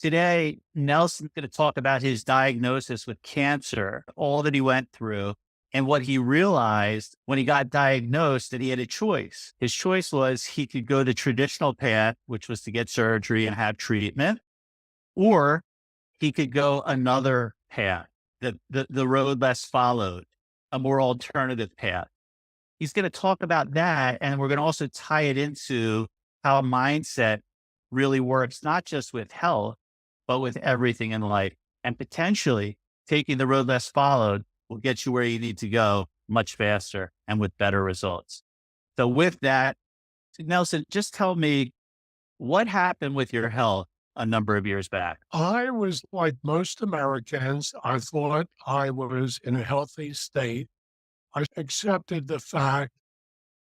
Today, Nelson's going to talk about his diagnosis with cancer, all that he went through, and what he realized when he got diagnosed that he had a choice. His choice was he could go the traditional path, which was to get surgery and have treatment, or he could go another path, the road less followed, a more alternative path. He's going to talk about that. And we're going to also tie it into how mindset really works, not just with health, but with everything in life. And potentially taking the road less followed will get you where you need to go much faster and with better results. So with that, Nelson, just tell me what happened with your health a number of years back. I was like most Americans. I thought I was in a healthy state. I accepted the fact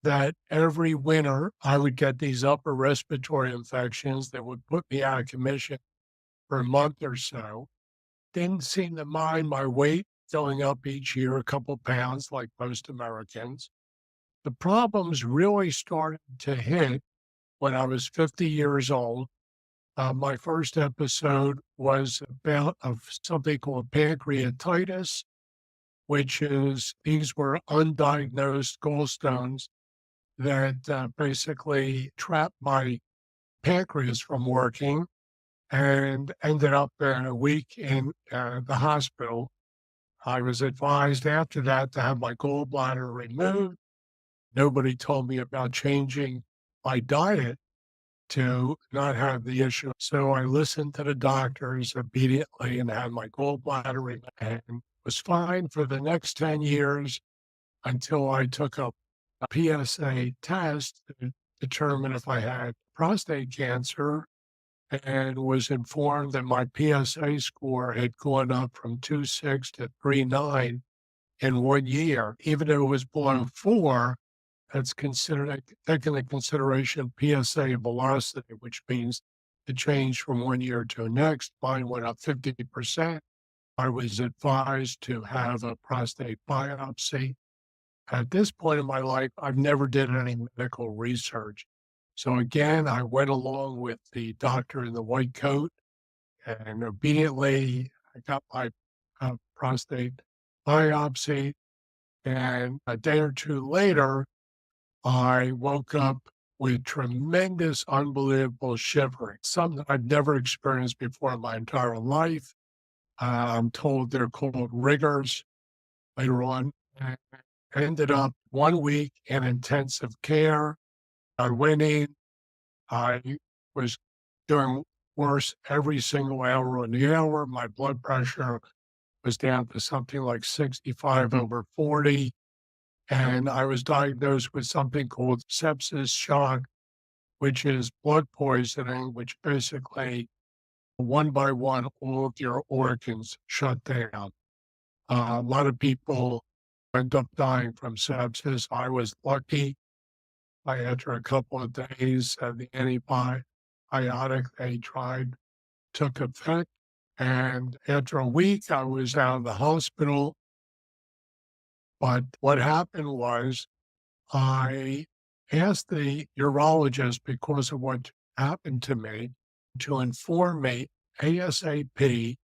that every winter I would get these upper respiratory infections that would put me out of commission for a month or so. Didn't seem to mind my weight going up each year, a couple pounds, like most Americans. The problems really started to hit when I was 50 years old. My first episode was about of something called pancreatitis, which is these were undiagnosed gallstones that basically trapped my pancreas from working and ended up in a week in the hospital. I was advised after that to have my gallbladder removed. Nobody told me about changing my diet to not have the issue. So I listened to the doctors obediently and had my gallbladder removed and was fine for the next 10 years until I took a PSA test to determine if I had prostate cancer and was informed that my PSA score had gone up from 2.6 to 3.9 in 1 year. Even though it was below 4, that's considered taken into consideration PSA velocity, which means the change from 1 year to the next. Mine went up 50%. I was advised to have a prostate biopsy. At this point in my life, I've never did any medical research. So again, I went along with the doctor in the white coat and obediently I got my prostate biopsy. And a day or two later, I woke up with tremendous, unbelievable shivering, something I've never experienced before in my entire life. I'm told they're called rigors later on. And I ended up 1 week in intensive care. I went in, I was doing worse every single hour on the hour. My blood pressure was down to something like 65 over 40. And I was diagnosed with something called sepsis shock, which is blood poisoning, which basically one by one, all of your organs shut down. A lot of people end up dying from sepsis. I was lucky. After a couple of days, the antibiotic they tried took effect. And after a week, I was out of the hospital. But what happened was I asked the urologist, because of what happened to me, to inform me ASAP,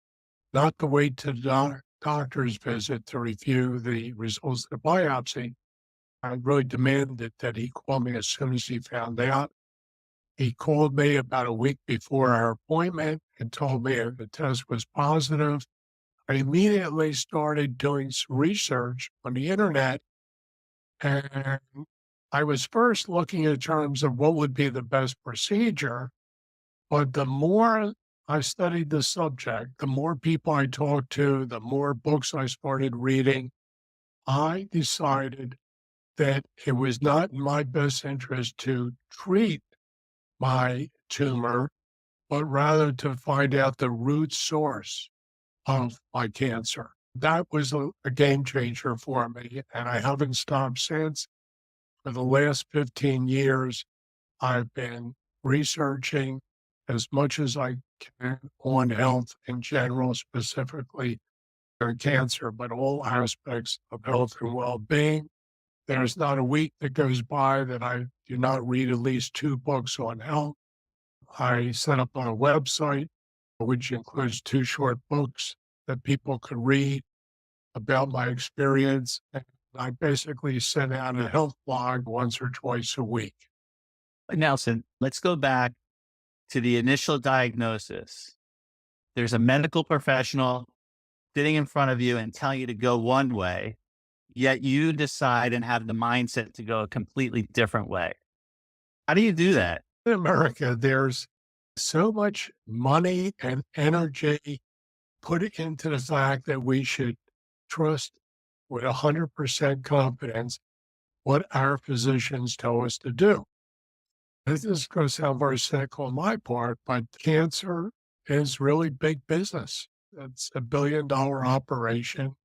not to wait to the doctor's visit to review the results of the biopsy. I really demanded that he call me as soon as he found out. He called me about a week before our appointment and told me if the test was positive. I immediately started doing some research on the internet, and I was first looking in terms of what would be the best procedure. But the more I studied the subject, the more people I talked to, the more books I started reading, I decided that it was not in my best interest to treat my tumor, but rather to find out the root source of my cancer. That was a game changer for me, and I haven't stopped since. For the last 15 years, I've been researching as much as I can on health in general, specifically cancer, but all aspects of health and well-being. There's not a week that goes by that I do not read at least 2 books on health. I set up a website which includes 2 short books that people could read about my experience. And I basically send out a health blog once or twice a week. Nelson, let's go back to the initial diagnosis. There's a medical professional sitting in front of you and telling you to go one way, yet you decide and have the mindset to go a completely different way. How do you do that? In America, there's so much money and energy put into the fact that we should trust with 100% confidence what our physicians tell us to do. This is going to sound very cynical on my part, but cancer is really big business. It's $1 billion operation,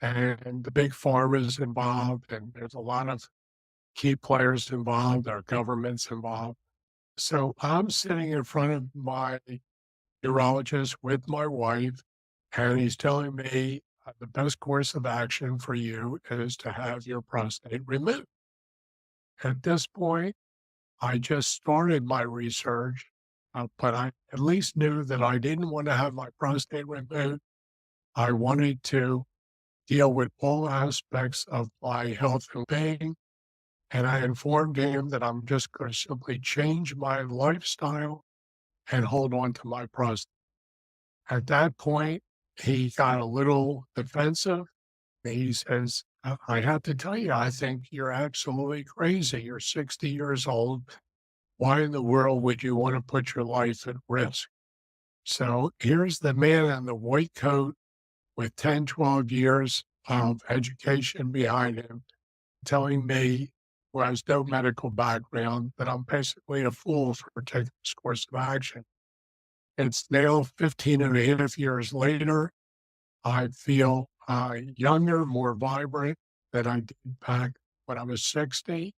and the big pharma is involved, and there's a lot of key players involved, our government's involved. So I'm sitting in front of my urologist with my wife, and he's telling me the best course of action for you is to have your prostate removed. At this point, I just started my research, but I at least knew that I didn't want to have my prostate removed. I wanted to deal with all aspects of my health and being. And I informed him that I'm just going to simply change my lifestyle and hold on to my prostate. At that point, he got a little defensive. He says, I have to tell you, I think you're absolutely crazy. You're 60 years old. Why in the world would you want to put your life at risk? So here's the man in the white coat with 10, 12 years of education behind him telling me, who has no medical background, that I'm basically a fool for taking this course of action. It's now 15 and a half years later. I feel younger, more vibrant than I did back when I was 60.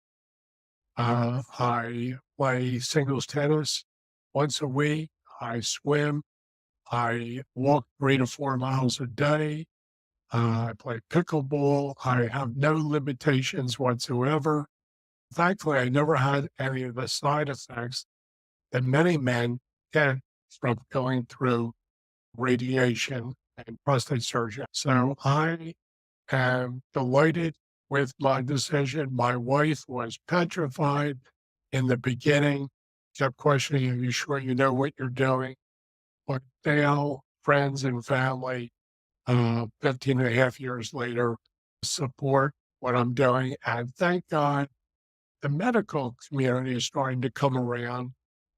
I play singles tennis once a week. I swim. I walk 3 to 4 miles a day. I play pickleball. I have no limitations whatsoever. Thankfully, I never had any of the side effects that many men get from going through radiation and prostate surgery. So I am delighted with my decision. My wife was petrified in the beginning, kept questioning, are you sure you know what you're doing? But now, friends and family, 15 and a half years later, support what I'm doing. And thank God the medical community is starting to come around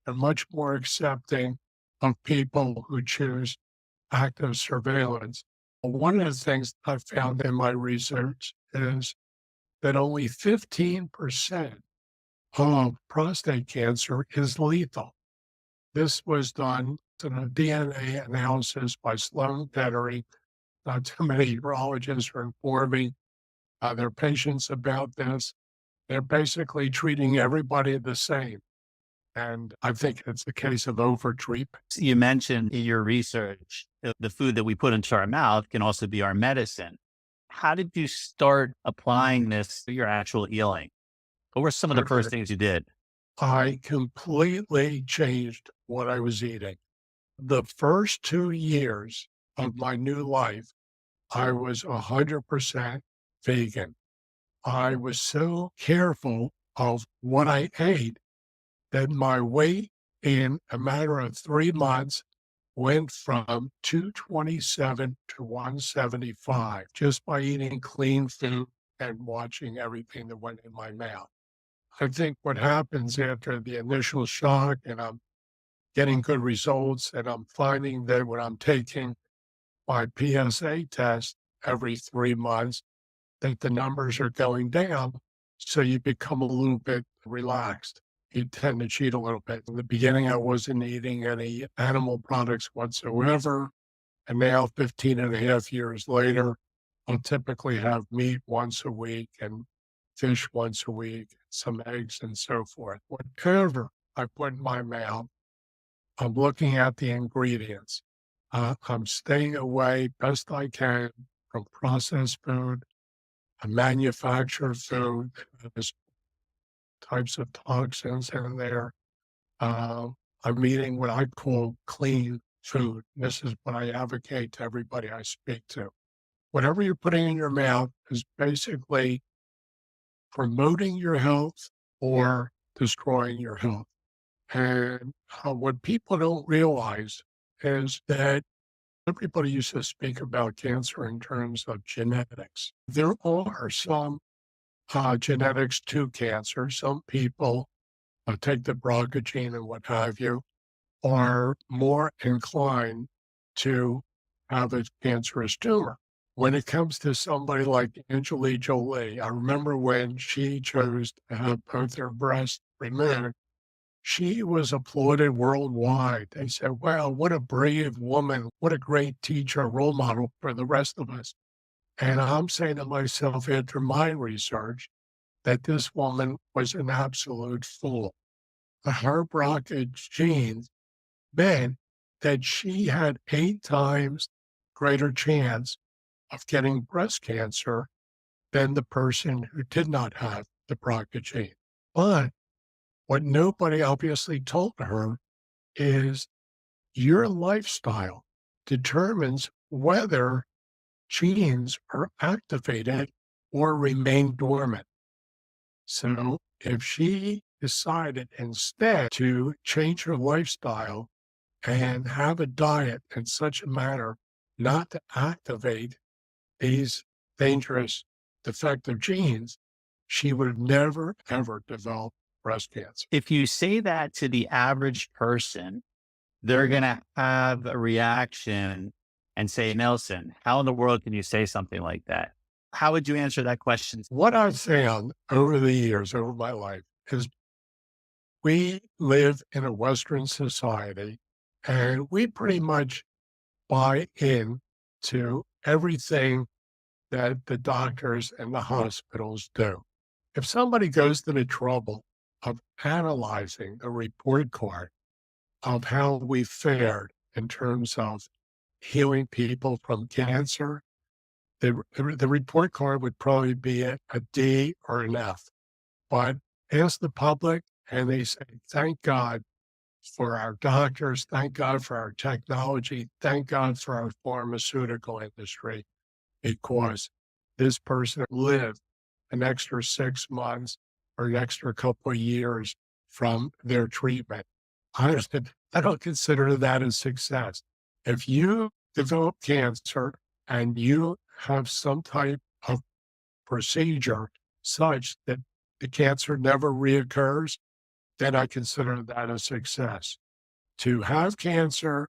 and much more accepting of people who choose active surveillance. One of the things I found in my research is that only 15% of prostate cancer is lethal. This was done in a DNA analysis by Sloan Kettering. Not too many urologists are informing their patients about this. They're basically treating everybody the same. And I think it's a case of overtreatment. You mentioned in your research, the food that we put into our mouth can also be our medicine. How did you start applying this to your actual healing? What were some of the first things you did? I completely changed what I was eating. The first 2 years of my new life, I was 100% vegan. I was so careful of what I ate that my weight in a matter of 3 months went from 227 to 175 just by eating clean food and watching everything that went in my mouth. I think what happens after the initial shock and I'm getting good results and I'm finding that when I'm taking my PSA test every 3 months, that the numbers are going down. So you become a little bit relaxed. You tend to cheat a little bit. In the beginning, I wasn't eating any animal products whatsoever. And now, 15 and a half years later, I'll typically have meat once a week and fish once a week, some eggs and so forth. Whatever I put in my mouth, I'm looking at the ingredients. I'm staying away best I can from processed food, manufactured food. There's types of toxins in there. I'm eating what I call clean food. This is what I advocate to everybody I speak to. Whatever you're putting in your mouth is basically promoting your health or destroying your health. And what people don't realize is that everybody used to speak about cancer in terms of genetics. There are some genetics to cancer. Some people take the BRCA gene and what have you, are more inclined to have a cancerous tumor. When it comes to somebody like Angelina Jolie, I remember when she chose to have both her breasts removed, she was applauded worldwide. They said, wow, what a brave woman, what a great teacher, role model for the rest of us. And I'm saying to myself after my research that this woman was an absolute fool. Her BRCA genes meant that she had 8 times greater chance of getting breast cancer than the person who did not have the BRCA gene. But what nobody obviously told her is your lifestyle determines whether genes are activated or remain dormant. So if she decided instead to change her lifestyle and have a diet in such a manner not to activate these dangerous defective genes, she would never, ever develop breast cancer. If you say that to the average person, they're going to have a reaction and say, Nelson, how in the world can you say something like that? How would you answer that question? What I've found over the years, over my life, is we live in a Western society and we pretty much buy in to everything that the doctors and the hospitals do. If somebody goes to the trouble of analyzing the report card of how we fared in terms of healing people from cancer, the report card would probably be a D or an F. But ask the public, and they say, thank God for our doctors, thank God for our technology, thank God for our pharmaceutical industry, because this person lived an extra 6 months or an extra couple of years from their treatment. I, I don't consider that a success. If you develop cancer and you have some type of procedure such that the cancer never reoccurs, then I consider that a success. To have cancer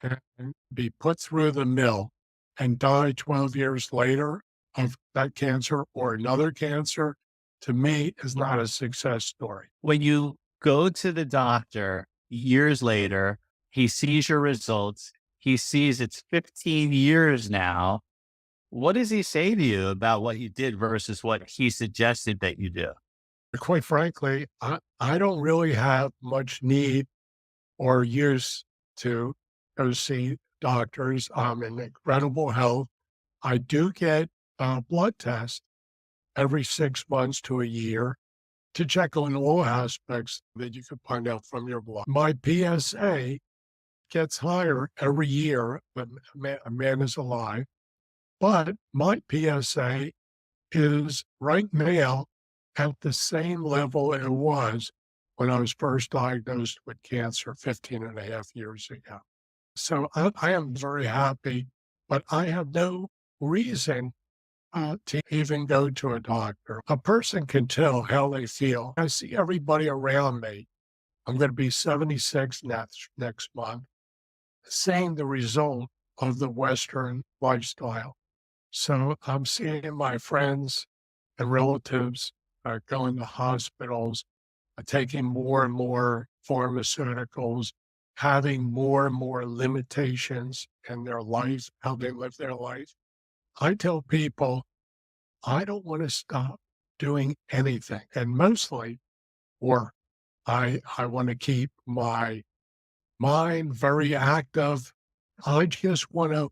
and be put through the mill and die 12 years later of that cancer or another cancer, to me, is not a success story. When you go to the doctor years later, he sees your results, he sees it's 15 years now. What does he say to you about what you did versus what he suggested that you do? Quite frankly, I don't really have much need or use to go see doctors. I'm in incredible health. I do get a blood test every 6 months to a year to check on all aspects that you can find out from your blood. My PSA gets higher every year when a man is alive, but my PSA is right now at the same level it was when I was first diagnosed with cancer 15 and a half years ago. So I am very happy, but I have no reason to even go to a doctor. A person can tell how they feel. I see everybody around me. I'm going to be 76 next month, seeing the result of the Western lifestyle. So I'm seeing my friends and relatives going to hospitals, taking more and more pharmaceuticals, having more and more limitations in their life, how they live their life. I tell people, I don't want to stop doing anything. And mostly, or I want to keep my mind very active. I just want to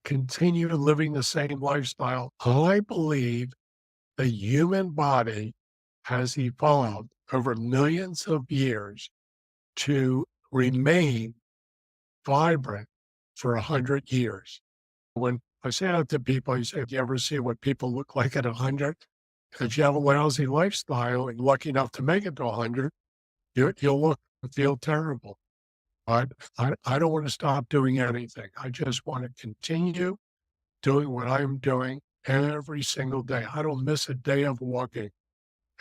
continue living the same lifestyle. I believe the human body has evolved over millions of years to remain vibrant for 100 years. When I say that to people, I say, "Do you ever see what people look like at 100? If you have a lousy lifestyle and lucky enough to make it to 100, you'll look and feel terrible." But I don't want to stop doing anything. I just want to continue doing what I'm doing every single day. I don't miss a day of walking.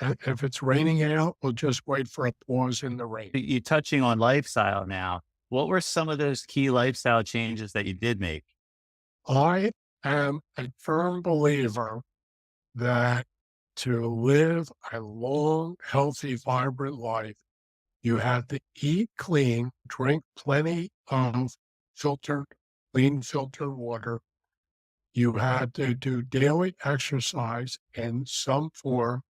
And if it's raining out, we'll just wait for a pause in the rain. You're touching on lifestyle now. What were some of those key lifestyle changes that you did make? I am a firm believer that to live a long, healthy, vibrant life, you have to eat clean, drink plenty of filtered, clean filtered water. You have to do daily exercise in some form.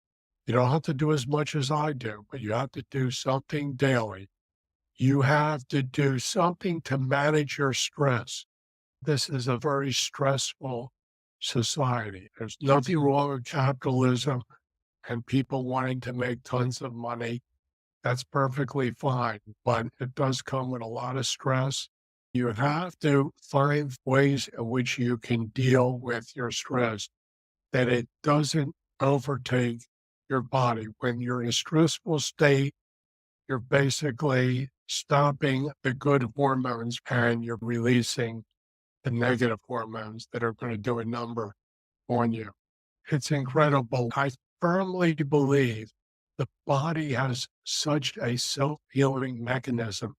You don't have to do as much as I do, but you have to do something daily. You have to do something to manage your stress. This is a very stressful society. There's nothing wrong with capitalism and people wanting to make tons of money. That's perfectly fine, but it does come with a lot of stress. You have to find ways in which you can deal with your stress, that it doesn't overtake your body. When you're in a stressful state, you're basically stopping the good hormones and you're releasing the negative hormones that are going to do a number on you. It's incredible. I firmly believe the body has such a self-healing mechanism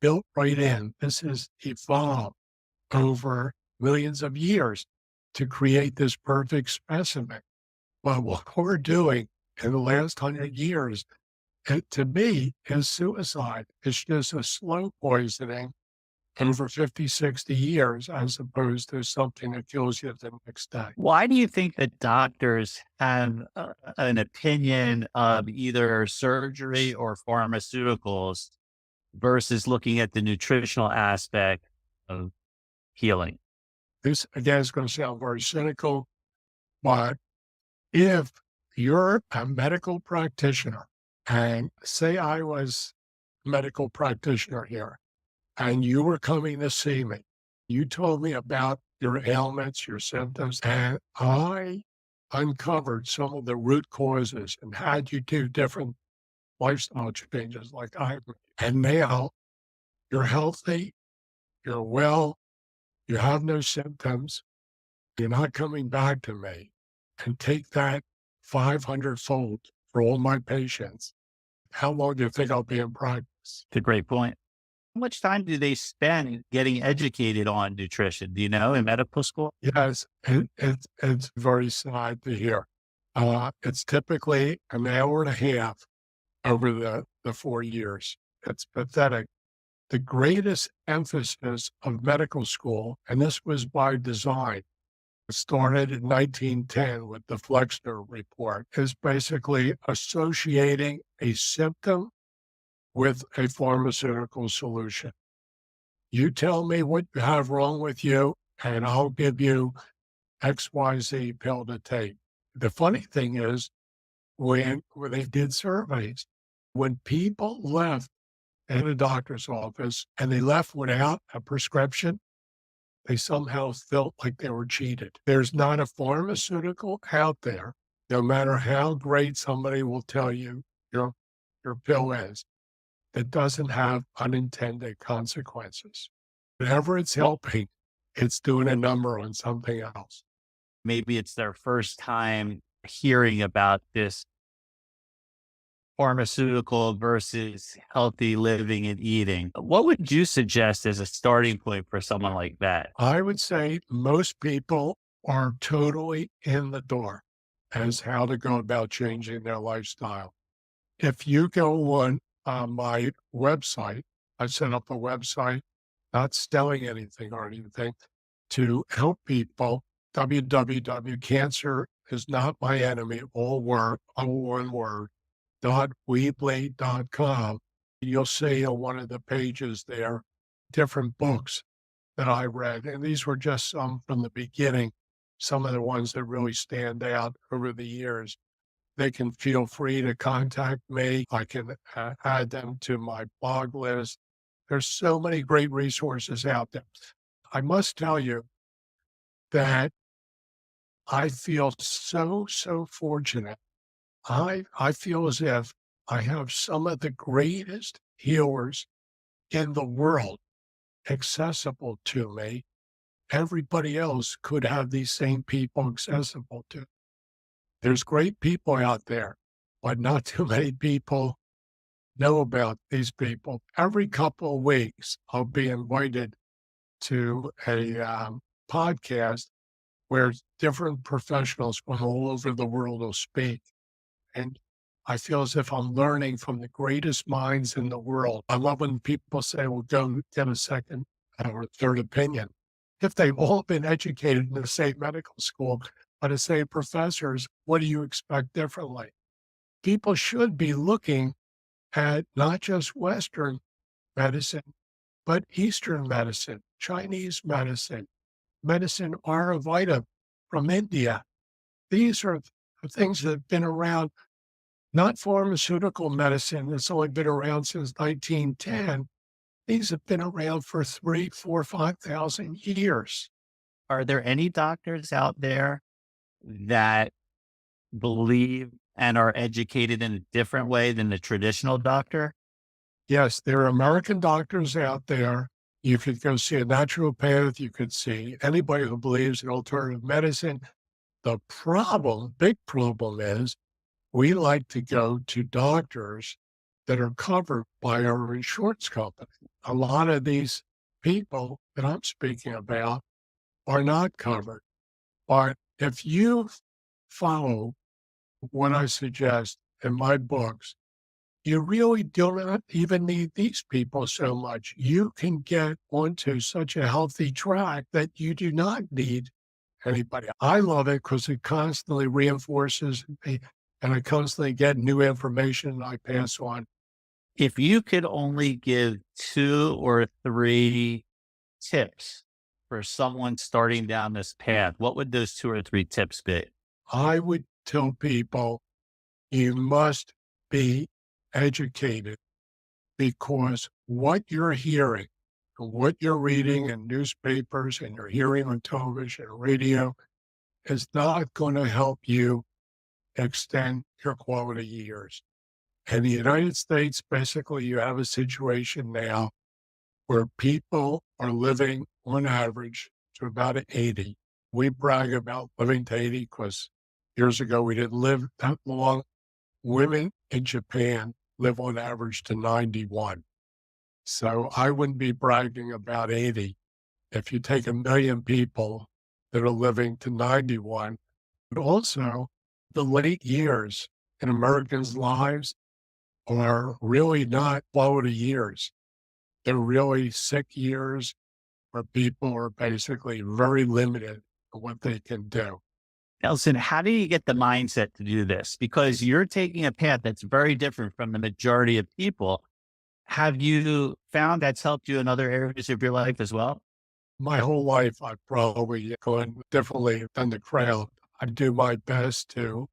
built right in. This has evolved over millions of years to create this perfect specimen. But what we're doing in the last 100 years, to me, is suicide. It's just a slow poisoning over 50, 60 years, as opposed to something that kills you the next day. Why do you think that doctors have an opinion of either surgery or pharmaceuticals versus looking at the nutritional aspect of healing? This, again, is going to sound very cynical, but if you're a medical practitioner, and say I was a medical practitioner here, and you were coming to see me, you told me about your ailments, your symptoms, and I uncovered some of the root causes and had you do different lifestyle changes like I, and now you're healthy, you're well, you have no symptoms, you're not coming back to me, and take that 500-fold for all my patients. How long do you think I'll be in practice? It's a great point. How much time do they spend getting educated on nutrition? Do you know in medical school? Yes, it's very sad to hear. It's typically an hour and a half over the 4 years. It's pathetic. The greatest emphasis of medical school, and this was by design, started in 1910 with the Flexner Report, is basically associating a symptom with a pharmaceutical solution. You tell me what you have wrong with you, and I'll give you XYZ pill to take. The funny thing is, when they did surveys, when people left in a doctor's office and they left without a prescription, they somehow felt like they were cheated. There's not a pharmaceutical out there, no matter how great somebody will tell you your, your pill is, that doesn't have unintended consequences. Whenever it's helping, it's doing a number on something else. Maybe it's their first time hearing about this pharmaceutical versus healthy living and eating. What would you suggest as a starting point for someone like that? I would say most people are totally in the dark as how to go about changing their lifestyle. If you go on my website, I set up a website, not selling anything or anything, to help people. www.cancer is not my enemy, all one word, .weebly.com. You'll see on one of the pages there different books that I read, and these were just some from the beginning, some of the ones that really stand out over the years. They can feel free to contact me. I can add them to my blog list. There's so many great resources out there. I must tell you that I feel so fortunate. I feel as if I have some of the greatest healers in the world accessible to me. Everybody else could have these same people accessible to. There's great people out there, but not too many people know about these people. Every couple of weeks, I'll be invited to a podcast where different professionals from all over the world will speak. And I feel as if I'm learning from the greatest minds in the world. I love when people say, well, go get a second or third opinion. If they've all been educated in the same medical school by the same professors, what do you expect differently? People should be looking at not just Western medicine, but Eastern medicine, Chinese medicine, medicine Ayurveda from India. These are the things that have been around, not pharmaceutical medicine that's only been around since 1910. These have been around for 3, 4, 5,000 years. Are there any doctors out there that believe and are educated in a different way than the traditional doctor? Yes, there are American doctors out there. You could go see a naturopath. You could see anybody who believes in alternative medicine. The problem, big problem is we like to go to doctors that are covered by our insurance company. A lot of these people that I'm speaking about are not covered. But if you follow what I suggest in my books, you really do not even need these people so much. You can get onto such a healthy track that you do not need anybody. I love it because it constantly reinforces me and I constantly get new information I pass on. If you could only give 2 or 3 tips for someone starting down this path, what would those 2 or 3 tips be? I would tell people you must be educated because what you're hearing and what you're reading in newspapers and you're hearing on television and radio is not going to help you extend your quality years. In the United States, basically, you have a situation now where people are living on average to about 80. We brag about living to 80 because years ago we didn't live that long. Women in Japan live on average to 91. So I wouldn't be bragging about 80. If you take 1 million people that are living to 91, but also the late years in Americans' lives are really not quality years. They're really sick years where people are basically very limited in what they can do. Nelson, how do you get the mindset to do this? Because you're taking a path that's very different from the majority of people. Have you found that's helped you in other areas of your life as well? My whole life, I've probably gone differently than the crowd. I do my best to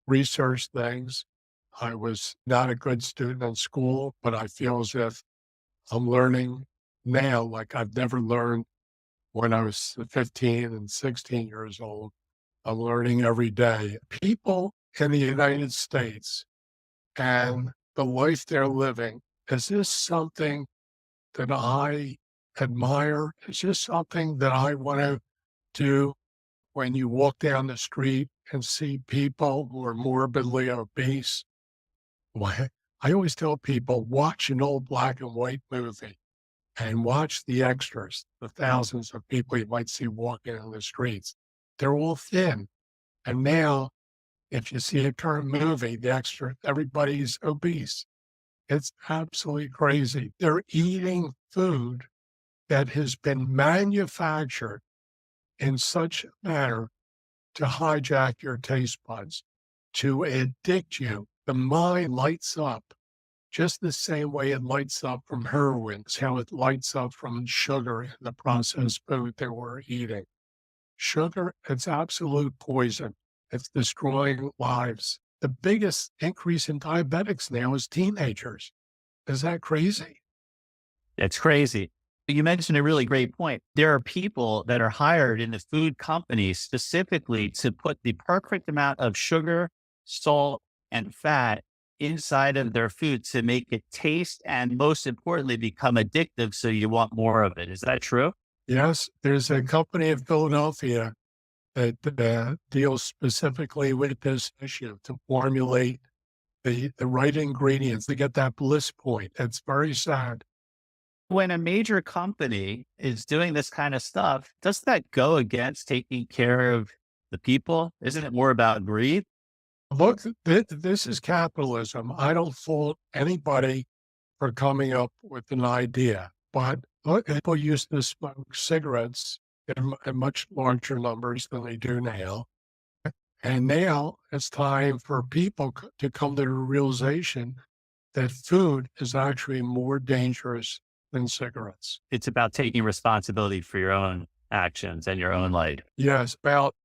research things. I was not a good student in school, but I feel as if I'm learning now like I've never learned when I was 15 and 16 years old. I'm learning every day. People in the United States and the life they're living, is this something that I admire? Is this something that I want to do when you walk down the street and see people who are morbidly obese? Why, I always tell people, watch an old black and white movie and watch the extras, the thousands of people you might see walking in the streets. They're all thin. And now, if you see a current movie, the extra, everybody's obese. It's absolutely crazy. They're eating food that has been manufactured in such a manner to hijack your taste buds, to addict you. The mind lights up just the same way it lights up from heroin. It's how it lights up from sugar in the processed food that we're eating. Sugar, it's absolute poison. It's destroying lives. The biggest increase in diabetics now is teenagers. Is that crazy? It's crazy. You mentioned a really great point. There are people that are hired in the food companies specifically to put the perfect amount of sugar, salt, and fat inside of their food to make it taste and, most importantly, become addictive so you want more of it. Is that true? Yes, there's a company in Philadelphia that deals specifically with this issue to formulate the right ingredients to get that bliss point. It's very sad. When a major company is doing this kind of stuff, doesn't that go against taking care of the people? Isn't it more about greed? Look, this is capitalism. I don't fault anybody for coming up with an idea, but look, people used to smoke cigarettes in much larger numbers than they do now. And now it's time for people to come to the realization that food is actually more dangerous than cigarettes. It's about taking responsibility for your own actions and your own life. Yes, about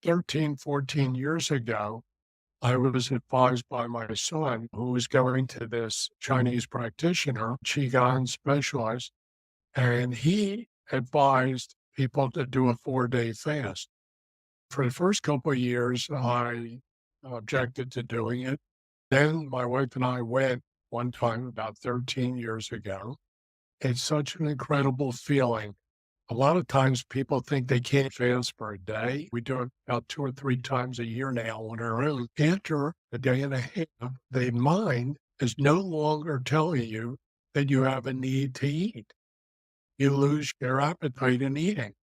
13, 14 years ago, I was advised by my son, who was going to this Chinese practitioner, Qigong specialist, and he advised people to do a 4-day fast. For the first couple of years, I objected to doing it. Then my wife and I went one time about 13 years ago. It's such an incredible feeling. A lot of times people think they can't fast for a day. We do it about 2 or 3 times a year now on our own. After a day and a half, the mind is no longer telling you that you have a need to eat. You lose your appetite in eating.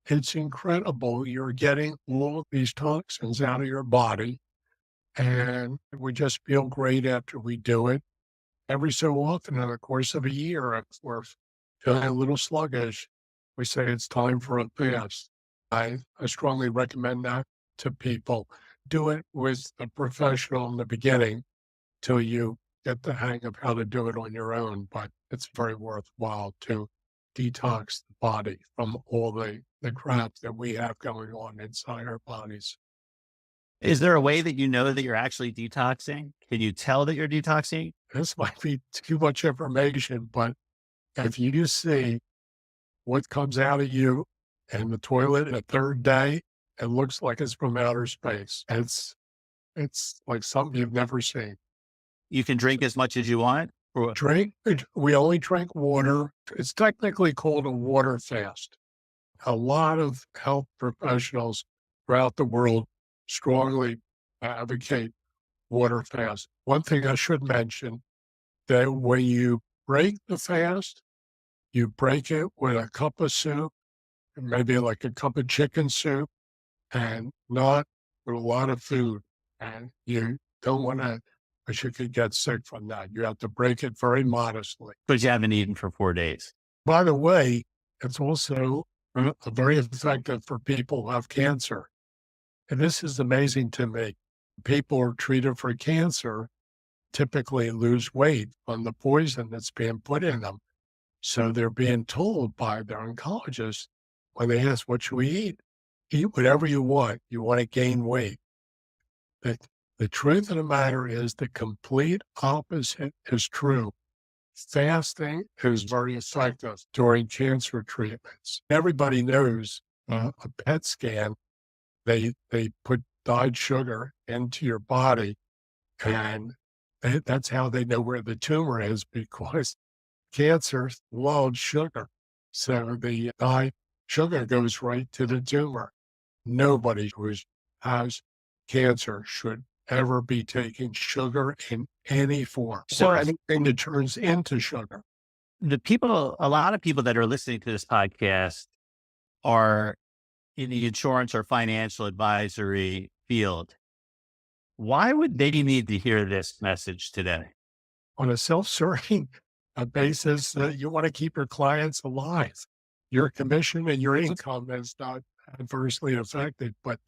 It's incredible. You're getting all of these toxins out of your body, and we just feel great after we do it. Every so often in the course of a year, if we're feeling a little sluggish, we say it's time for a fast. I strongly recommend that to people. Do it with a professional in the beginning till you get the hang of how to do it on your own. But it's very worthwhile to detox the body from all the crap that we have going on inside our bodies. Is there a way that you know that you're actually detoxing? Can you tell that you're detoxing? This might be too much information, but if you see what comes out of you in the toilet a third day, it looks like it's from outer space. It's like something you've never seen. You can drink as much as you want? Or We only drink water. It's technically called a water fast. A lot of health professionals throughout the world strongly advocate water fast. One thing I should mention that when you break the fast, you break it with a cup of soup, maybe like a cup of chicken soup, and not with a lot of food. And you don't want to, because you could get sick from that. You have to break it very modestly. because you haven't eaten for 4 days. By the way, it's also very effective for people who have cancer. And this is amazing to me. People who are treated for cancer typically lose weight on the poison that's being put in them. So they're being told by their oncologist when they ask, what should we eat? Eat whatever you want. You want to gain weight. The, the truth of the matter is the complete opposite is true. Fasting is very effective during cancer treatments. Everybody knows a PET scan, they put dyed sugar into your body, and that's how they know where the tumor is because cancer loves sugar. So the dyed sugar goes right to the tumor. Nobody who has cancer should ever be taking sugar in any form So or anything that turns into sugar. a lot of people that are listening to this podcast are in the insurance or financial advisory field. Why would they need to hear this message today? On a self-serving basis, you want to keep your clients alive. Your commission and your income is not adversely affected, but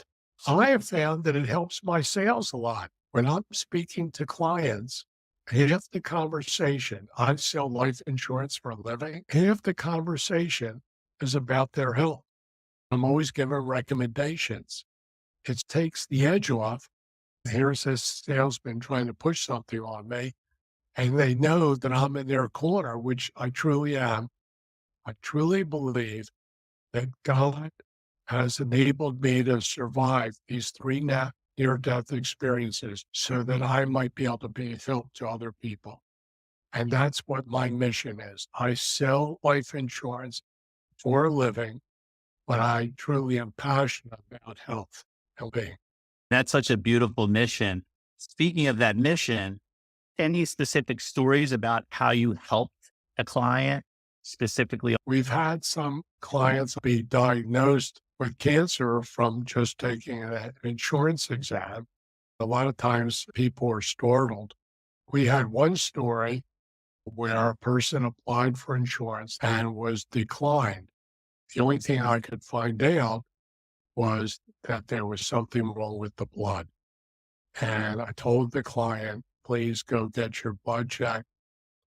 I have found that it helps my sales a lot. When I'm speaking to clients, half the conversation, I sell life insurance for a living, half the conversation is about their health. I'm always giving recommendations. It takes the edge off. Here's this salesman trying to push something on me. and they know that I'm in their corner, which I truly am. I truly believe that God has enabled me to survive these three near-death experiences so that I might be able to be of help to other people. And that's what my mission is. I sell life insurance for a living, but I truly am passionate about health and being. That's such a beautiful mission. Speaking of that mission, any specific stories about how you helped a client specifically? We've had some clients be diagnosed with cancer from just taking an insurance exam. A lot of times people are startled. We had one story where a person applied for insurance and was declined. The only thing I could find out was that there was something wrong with the blood. And I told the client, please go get your blood checked.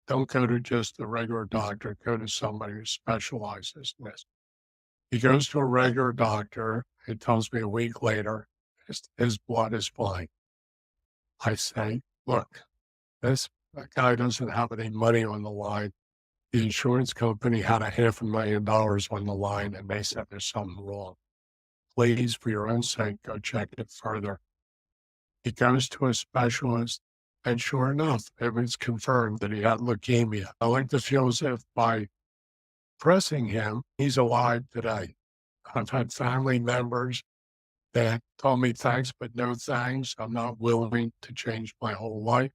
Don't go to just a regular doctor, go to somebody who specializes in this. He goes to a regular doctor. He tells me a week later, his blood is fine. I say, look, this guy doesn't have any money on the line. The insurance company had $500,000 on the line and they said there's something wrong. Please, for your own sake, go check it further. He goes to a specialist, and sure enough, it was confirmed that he had leukemia. I like to feel as if by pressing him, he's alive today. I've had family members that told me thanks, but no thanks. I'm not willing to change my whole life.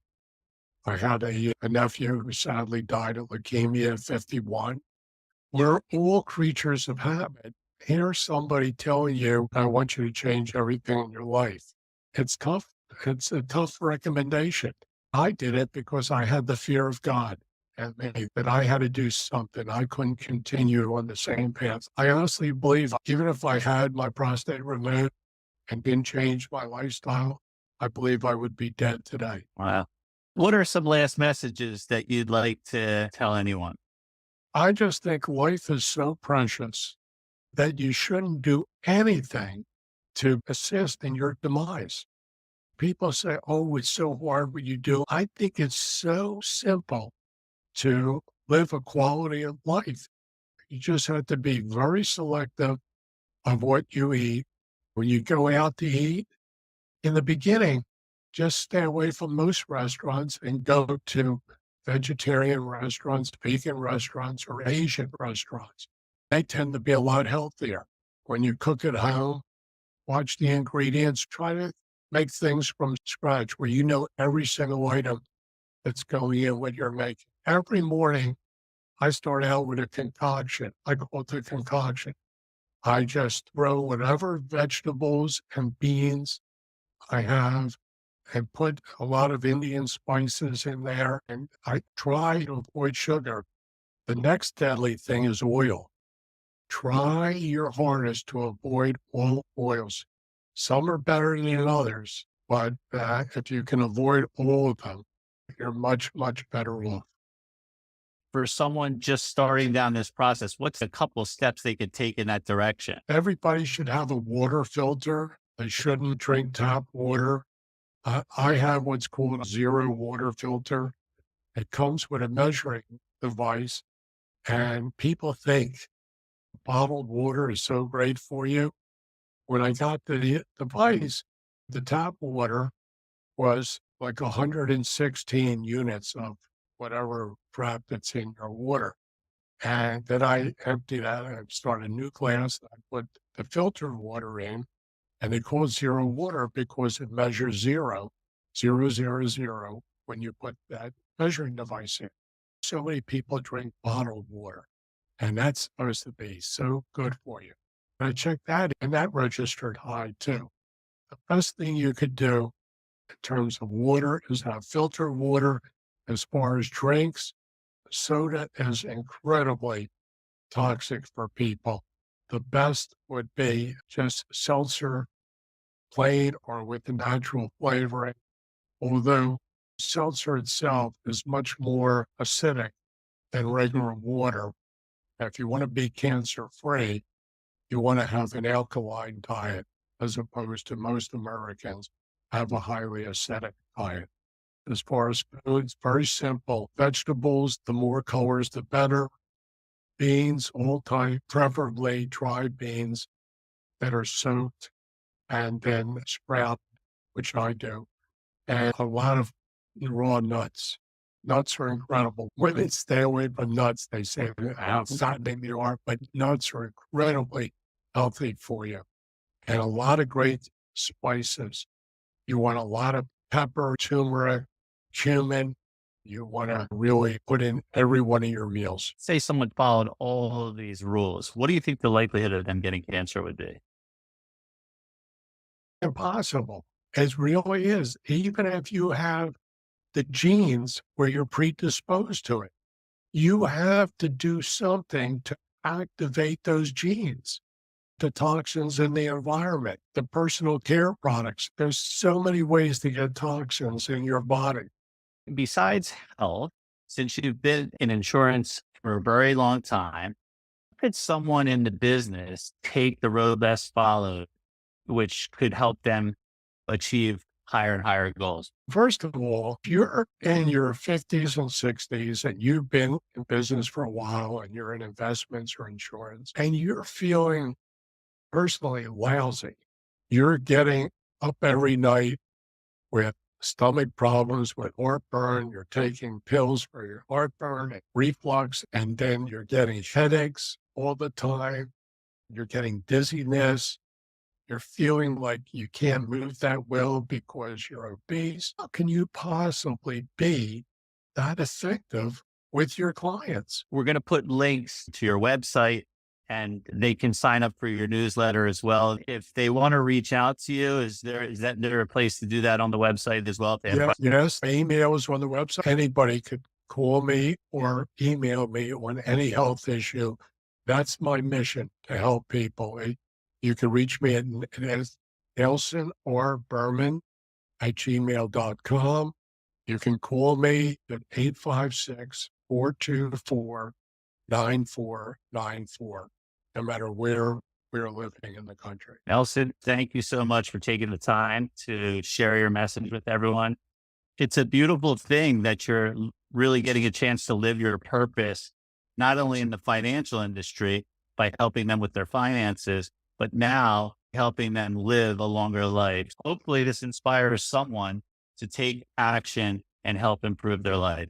I had a nephew who sadly died of leukemia at 51. We're all creatures of habit. Here's somebody telling you, I want you to change everything in your life. It's tough. It's a tough recommendation. I did it because I had the fear of God and me, that I had to do something. I couldn't continue on the same path. I honestly believe even if I had my prostate removed and didn't change my lifestyle, I believe I would be dead today. Wow. What are some last messages that you'd like to tell anyone? I just think life is so precious that you shouldn't do anything to assist in your demise. People say, oh, it's so hard what you do. I think it's so simple to live a quality of life. You just have to be very selective of what you eat. When you go out to eat, in the beginning, just stay away from most restaurants and go to vegetarian restaurants, vegan restaurants, or Asian restaurants. They tend to be a lot healthier. When you cook at home, watch the ingredients, try to make things from scratch where you know every single item that's going in what you're making. Every morning, I start out with a concoction. I call it a concoction. I just throw whatever vegetables and beans I have and put a lot of Indian spices in there. And I try to avoid sugar. The next deadly thing is oil. Try your hardest to avoid all oils. Some are better than others, but if you can avoid all of them, you're much, much better off. For someone just starting down this process, what's a couple steps they could take in that direction? Everybody should have a water filter. They shouldn't drink tap water. I have what's called a zero water filter. It comes with a measuring device, and people think bottled water is so great for you. When I got the device, the tap water was like 116 units of whatever crap that's in your water. And then I emptied that and started a new glass. I put the filtered water in, and they call it zero water because it measures zero, zero, zero, zero when you put that measuring device in. So many people drink bottled water, and that's supposed to be so good for you. And I checked that, and that registered high too. The best thing you could do in terms of water is have filtered water. As far as drinks, soda is incredibly toxic for people. The best would be just seltzer, plain or with the natural flavoring, although seltzer itself is much more acidic than regular water. If you want to be cancer free, you want to have an alkaline diet as opposed to most Americans have a highly acidic diet. as far as foods, very simple. Vegetables, the more colors, the better. Beans, all type, preferably dry beans that are soaked and then sprout, which I do. And a lot of raw nuts. Nuts are incredible. Women stay away from nuts. They say how fattening they are, but nuts are incredibly healthy for you. And a lot of great spices. You want a lot of pepper, turmeric, cumin. You want to really put in every one of your meals. Say someone followed all of these rules. What do you think the likelihood of them getting cancer would be? Impossible. It really is. Even if you have the genes where you're predisposed to it, you have to do something to activate those genes. The toxins in the environment, the personal care products. There's so many ways to get toxins in your body. Besides health, since you've been in insurance for a very long time, could someone in the business take the road less followed, which could help them achieve higher and higher goals? First of all, if you're in your 50s and 60s and you've been in business for a while and you're in investments or insurance and you're feeling personally lousy, you're getting up every night with stomach problems, with heartburn, you're taking pills for your heartburn and reflux, and then you're getting headaches all the time, you're getting dizziness, you're feeling like you can't move that well because you're obese. How can you possibly be that effective with your clients? We're going to put links to your website and they can sign up for your newsletter as well. If they want to reach out to you, is there a place to do that on the website as well? If they have Yes, yes. Email is on the website. Anybody could call me or email me on any health issue. That's my mission to help people. You can reach me at Nelson or Berman at gmail.com. You can call me at 856-424-9494, no matter where we're living in the country. Nelson, thank you so much for taking the time to share your message with everyone. It's a beautiful thing that you're really getting a chance to live your purpose, not only in the financial industry by helping them with their finances, but now helping them live a longer life. Hopefully this inspires someone to take action and help improve their life.